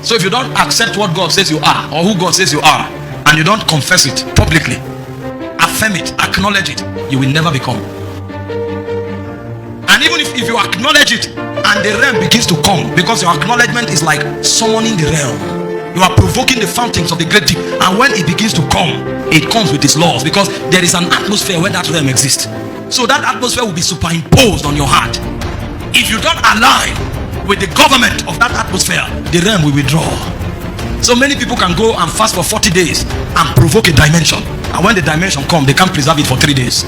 So if you don't accept what God says you are, or who God says you are, and you don't confess it publicly, affirm it, acknowledge it, you will never become. And even if you acknowledge it and the realm begins to come, because your acknowledgement is like summoning the realm, you are provoking the fountains of the great deep, and when it begins to come, it comes with its laws, because there is an atmosphere where that realm exists. So that atmosphere will be superimposed on your heart. If you don't align with the government of that atmosphere, the realm will withdraw. So many people can go and fast for 40 days and provoke a dimension, and when the dimension comes, they can't preserve it for 3 days.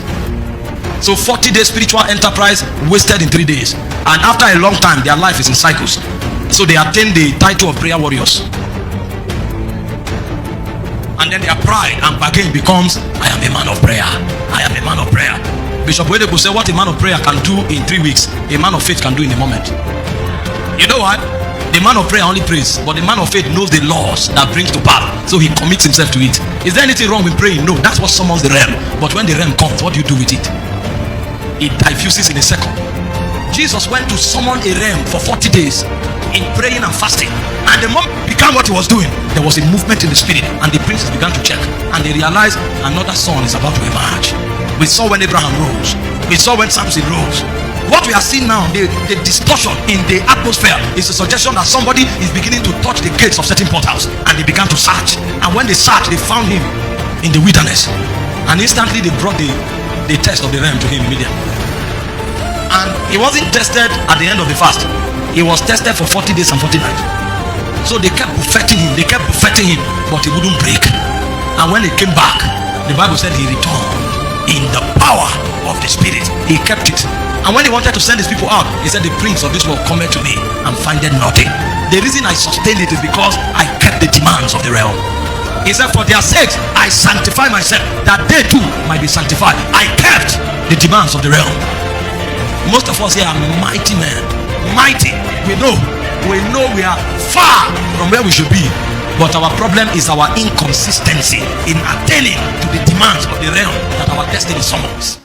So 40 days spiritual enterprise wasted in 3 days, and after a long time their life is in cycles. So they attain the title of prayer warriors, and then their pride and bargain becomes, I am a man of prayer, I am a man of prayer. Bishop Wedebo said, what a man of prayer can do in 3 weeks, a man of faith can do in a moment. You know what? The man of prayer only prays, but the man of faith knows the laws that brings to pass, so he commits himself to it. Is there anything wrong with praying? No, that's what summons the realm. But when the realm comes, what do you do with it? It diffuses in a second. Jesus went to summon a realm for 40 days in praying and fasting, and the moment he began what he was doing, there was a movement in the spirit, and the princes began to check, and they realized another son is about to emerge. We saw when Abraham rose, we saw when Samson rose. What we are seeing now, the distortion in the atmosphere, is a suggestion that somebody is beginning to touch the gates of certain portals, and they began to search, and when they searched, they found him in the wilderness, and instantly they brought the test of the realm to him immediately. And he wasn't tested at the end of the fast, he was tested for 40 days and 40 nights. So they kept buffeting him, but he wouldn't break. And when he came back, the Bible said he returned in the power of the spirit. He kept it. And when he wanted to send his people out, he said, the prince of this world cometh to me and findeth nothing. The reason I sustained it is because I kept the demands of the realm. He said, for their sakes I sanctify myself, that they too might be sanctified. I kept the demands of the realm. Most of us here are mighty men, mighty. We know we are far from where we should be, but our problem is our inconsistency in attaining to the demands of the realm that our destiny summons.